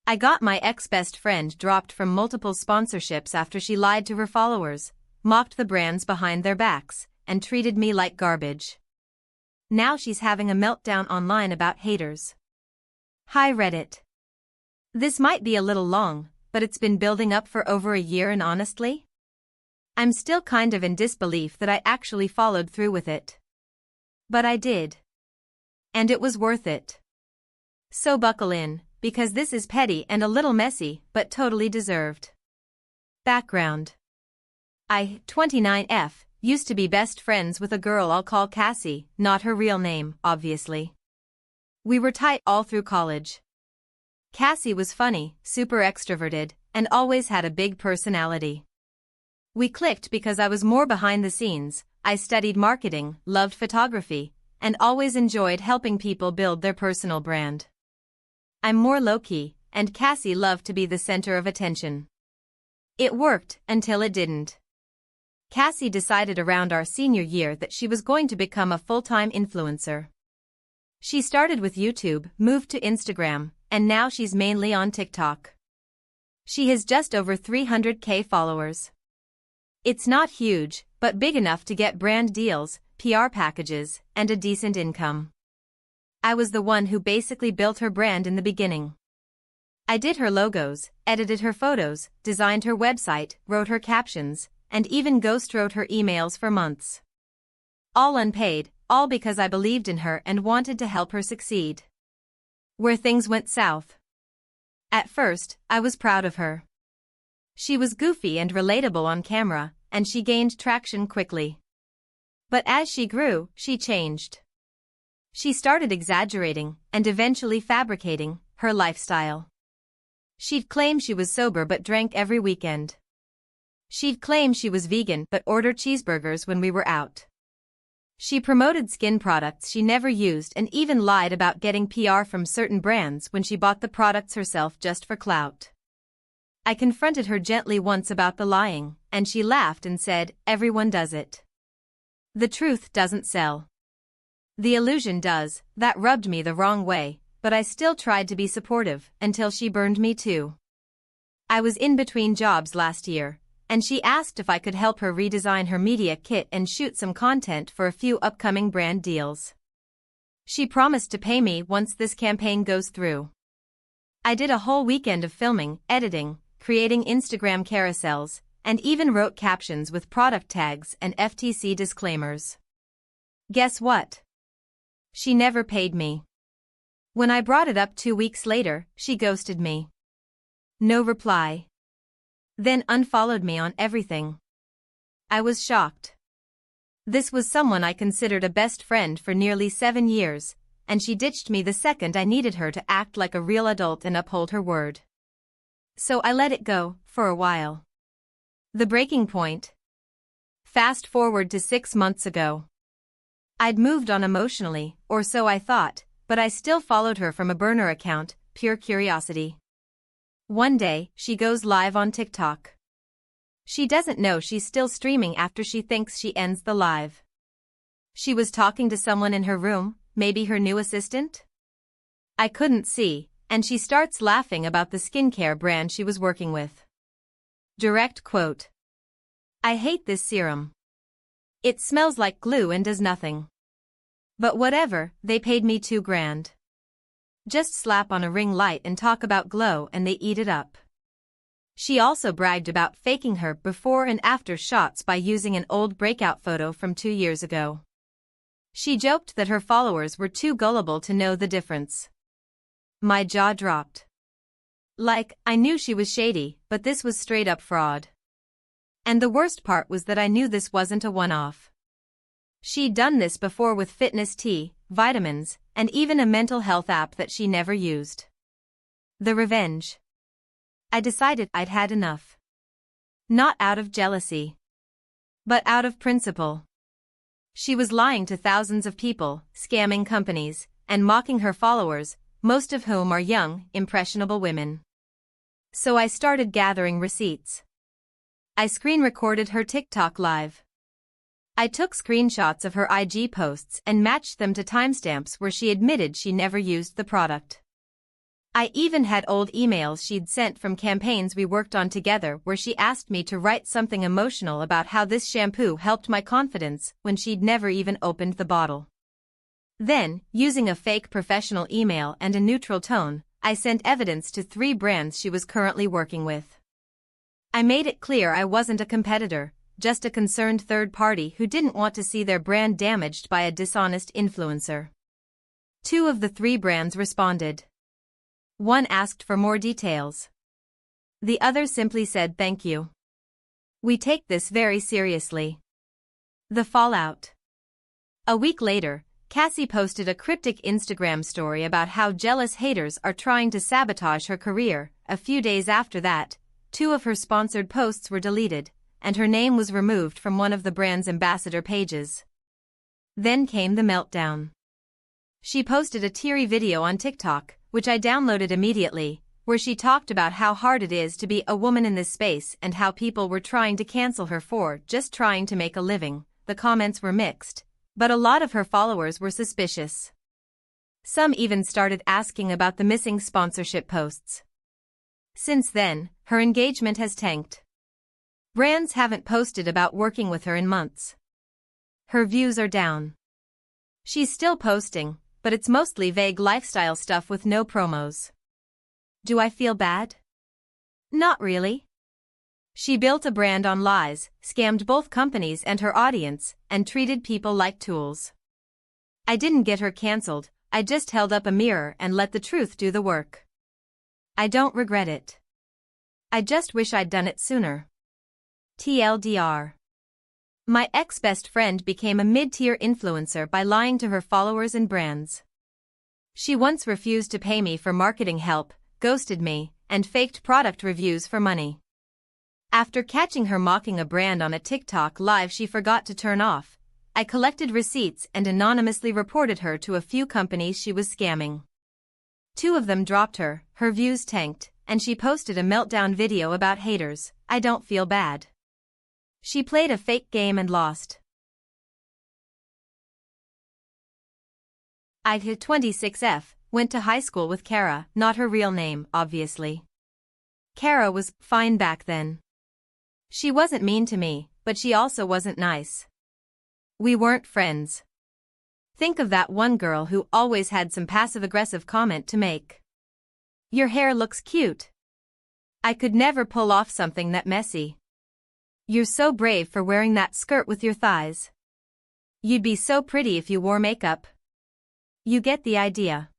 I got my ex-best friend dropped from multiple sponsorships after she lied to her followers, mocked the brands behind their backs, and treated me like garbage. Now she's having a meltdown online about haters. Hi Reddit. This might be a little long, but it's been building up for over a year and honestly, I'm still kind of in disbelief that I actually followed through with it. But I did. And it was worth it. So buckle in, because this is petty and a little messy, but totally deserved. Background. I, 29F, used to be best friends with a girl I'll call Cassie, not her real name, obviously. We were tight all through college. Cassie was funny, super extroverted, and always had a big personality. We clicked because I was more behind the scenes, I studied marketing, loved photography, and always enjoyed helping people build their personal brand. I'm more low-key, and Cassie loved to be the center of attention. It worked until it didn't. Cassie decided around our senior year that she was going to become a full-time influencer. She started with YouTube, moved to Instagram, and now she's mainly on TikTok. She has just over 300K followers. It's not huge, but big enough to get brand deals, PR packages, and a decent income. I was the one who basically built her brand in the beginning. I did her logos, edited her photos, designed her website, wrote her captions, and even ghost-wrote her emails for months. All unpaid, all because I believed in her and wanted to help her succeed. Where things went south. At first, I was proud of her. She was goofy and relatable on camera, and she gained traction quickly. But as she grew, she changed. She started exaggerating, and eventually fabricating, her lifestyle. She'd claim she was sober but drank every weekend. She'd claim she was vegan but ordered cheeseburgers when we were out. She promoted skin products she never used and even lied about getting PR from certain brands when she bought the products herself just for clout. I confronted her gently once about the lying, and she laughed and said, "Everyone does it. The truth doesn't sell. The illusion does." That rubbed me the wrong way, but I still tried to be supportive until she burned me too. I was in between jobs last year, and she asked if I could help her redesign her media kit and shoot some content for a few upcoming brand deals. She promised to pay me once this campaign goes through. I did a whole weekend of filming, editing, creating Instagram carousels, and even wrote captions with product tags and FTC disclaimers. Guess what? She never paid me. When I brought it up 2 weeks later, she ghosted me. No reply. Then unfollowed me on everything. I was shocked. This was someone I considered a best friend for nearly 7 years, and she ditched me the second I needed her to act like a real adult and uphold her word. So I let it go, for a while. The breaking point. Fast forward to 6 months ago. I'd moved on emotionally, or so I thought, but I still followed her from a burner account, pure curiosity. One day, she goes live on TikTok. She doesn't know she's still streaming after she thinks she ends the live. She was talking to someone in her room, maybe her new assistant? I couldn't see, and she starts laughing about the skincare brand she was working with. Direct quote. "I hate this serum. It smells like glue and does nothing. But whatever, they paid me $2,000. Just slap on a ring light and talk about glow and they eat it up." She also bragged about faking her before and after shots by using an old breakout photo from 2 years ago. She joked that her followers were too gullible to know the difference. My jaw dropped. Like, I knew she was shady, but this was straight up fraud. And the worst part was that I knew this wasn't a one-off. She'd done this before with fitness tea, vitamins, and even a mental health app that she never used. The revenge. I decided I'd had enough. Not out of jealousy, but out of principle. She was lying to thousands of people, scamming companies, and mocking her followers, most of whom are young, impressionable women. So I started gathering receipts. I screen recorded her TikTok live. I took screenshots of her IG posts and matched them to timestamps where she admitted she never used the product. I even had old emails she'd sent from campaigns we worked on together where she asked me to write something emotional about how this shampoo helped my confidence when she'd never even opened the bottle. Then, using a fake professional email and a neutral tone, I sent evidence to 3 brands she was currently working with. I made it clear I wasn't a competitor, just a concerned third party who didn't want to see their brand damaged by a dishonest influencer. 2 of the 3 brands responded. One asked for more details. The other simply said thank you. We take this very seriously. The fallout. A week later, Cassie posted a cryptic Instagram story about how jealous haters are trying to sabotage her career. A few days after that, 2 of her sponsored posts were deleted, and her name was removed from one of the brand's ambassador pages. Then came the meltdown. She posted a teary video on TikTok, which I downloaded immediately, where she talked about how hard it is to be a woman in this space and how people were trying to cancel her for just trying to make a living. The comments were mixed, but a lot of her followers were suspicious. Some even started asking about the missing sponsorship posts. Since then, her engagement has tanked. Brands haven't posted about working with her in months. Her views are down. She's still posting, but it's mostly vague lifestyle stuff with no promos. Do I feel bad? Not really. She built a brand on lies, scammed both companies and her audience, and treated people like tools. I didn't get her cancelled, I just held up a mirror and let the truth do the work. I don't regret it. I just wish I'd done it sooner. TLDR. My ex-best friend became a mid-tier influencer by lying to her followers and brands. She once refused to pay me for marketing help, ghosted me, and faked product reviews for money. After catching her mocking a brand on a TikTok live she forgot to turn off, I collected receipts and anonymously reported her to a few companies she was scamming. 2 of them dropped her, her views tanked, and she posted a meltdown video about haters. I don't feel bad. She played a fake game and lost. I hit 26F, went to high school with Kara, not her real name, obviously. Kara was fine back then. She wasn't mean to me, but she also wasn't nice. We weren't friends. Think of that one girl who always had some passive-aggressive comment to make. Your hair looks cute. I could never pull off something that messy. You're so brave for wearing that skirt with your thighs. You'd be so pretty if you wore makeup. You get the idea.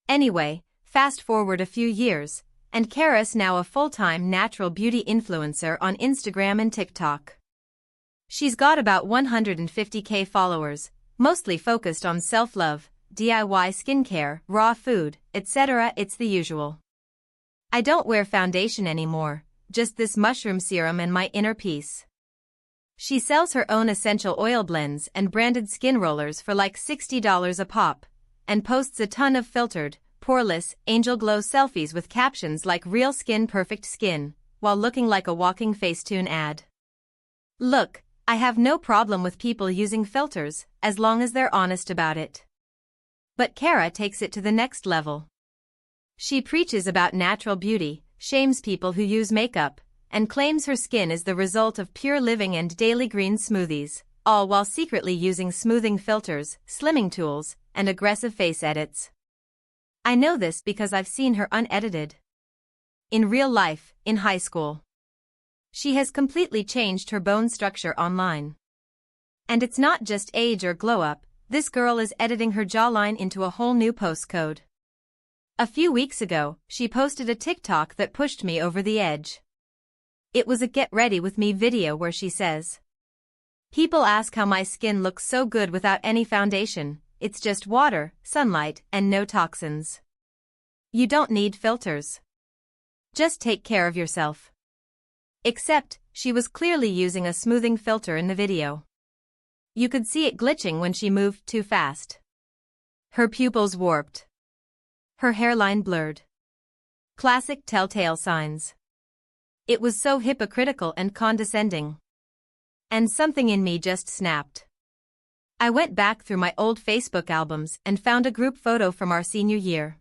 Anyway, fast forward a few years, and Kara's now a full-time natural beauty influencer on Instagram and TikTok. She's got about 150k followers, mostly focused on self-love, DIY skincare, raw food, etc. It's the usual. I don't wear foundation anymore, just this mushroom serum and my inner peace. She sells her own essential oil blends and branded skin rollers for like $60 a pop, and posts a ton of filtered, poreless, angel glow selfies with captions like real skin perfect skin, while looking like a walking Facetune ad. Look, I have no problem with people using filters, as long as they're honest about it. But Kara takes it to the next level. She preaches about natural beauty, shames people who use makeup, and claims her skin is the result of pure living and daily green smoothies, all while secretly using smoothing filters, slimming tools, and aggressive face edits. I know this because I've seen her unedited. In real life, in high school. She has completely changed her bone structure online. And it's not just age or glow up, this girl is editing her jawline into a whole new postcode. A few weeks ago, she posted a TikTok that pushed me over the edge. It was a get ready with me video where she says, "People ask how my skin looks so good without any foundation. It's just water, sunlight, and no toxins. You don't need filters. Just take care of yourself." Except, she was clearly using a smoothing filter in the video. You could see it glitching when she moved too fast. Her pupils warped. Her hairline blurred. Classic telltale signs. It was so hypocritical and condescending. And something in me just snapped. I went back through my old Facebook albums and found a group photo from our senior year.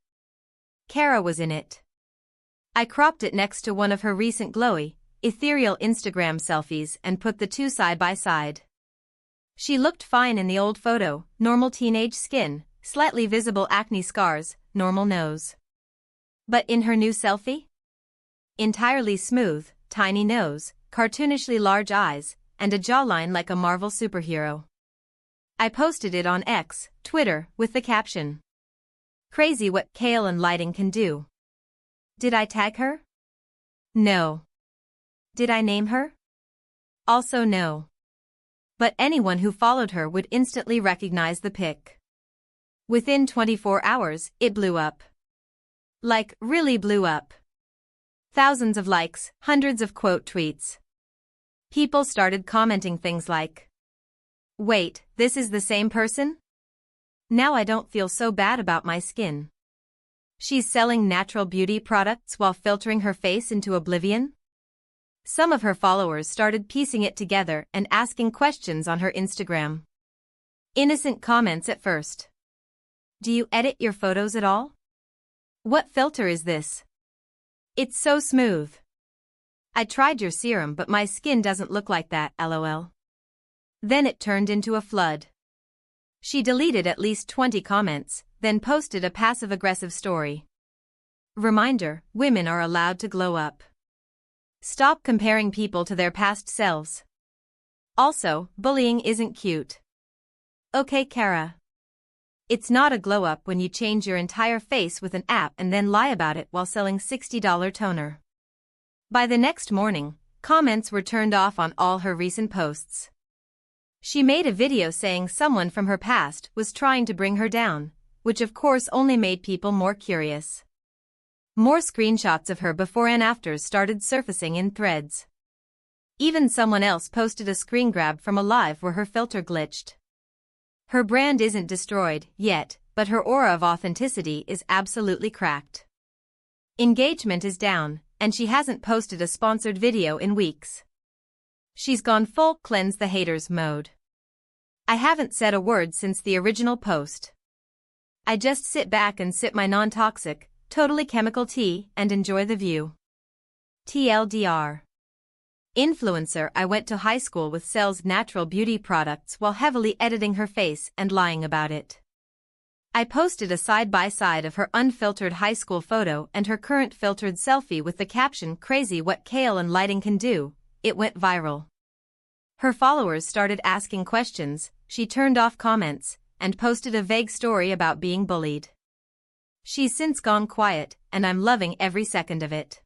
Kara was in it. I cropped it next to one of her recent glowy, ethereal Instagram selfies and put the two side by side. She looked fine in the old photo, normal teenage skin, slightly visible acne scars, normal nose. But in her new selfie? Entirely smooth, tiny nose, cartoonishly large eyes, and a jawline like a Marvel superhero. I posted it on X, Twitter, with the caption, "Crazy what kale and lighting can do." Did I tag her? No. Did I name her? Also no. But anyone who followed her would instantly recognize the pic. Within 24 hours, it blew up. Like, really blew up. Thousands of likes, hundreds of quote tweets. People started commenting things like, "Wait, this is the same person? Now I don't feel so bad about my skin. She's selling natural beauty products while filtering her face into oblivion?" Some of her followers started piecing it together and asking questions on her Instagram. Innocent comments at first. "Do you edit your photos at all? What filter is this? It's so smooth. I tried your serum but my skin doesn't look like that, lol." Then it turned into a flood. She deleted at least 20 comments, then posted a passive-aggressive story. Reminder: women are allowed to glow up. Stop comparing people to their past selves. Also, bullying isn't cute. Okay, Kara. It's not a glow up when you change your entire face with an app and then lie about it while selling $60 toner. By the next morning, comments were turned off on all her recent posts. She made a video saying someone from her past was trying to bring her down, which of course only made people more curious. More screenshots of her before and afters started surfacing in threads. Even someone else posted a screen grab from a live where her filter glitched. Her brand isn't destroyed yet, but her aura of authenticity is absolutely cracked. Engagement is down, and she hasn't posted a sponsored video in weeks. She's gone full cleanse the haters mode. I haven't said a word since the original post. I just sit back and sip my non-toxic, totally chemical tea and enjoy the view. TLDR. Influencer I went to high school with sells natural beauty products while heavily editing her face and lying about it. I posted a side-by-side of her unfiltered high school photo and her current filtered selfie with the caption "Crazy what kale and lighting can do." It went viral. Her followers started asking questions, she turned off comments, and posted a vague story about being bullied. She's since gone quiet, and I'm loving every second of it.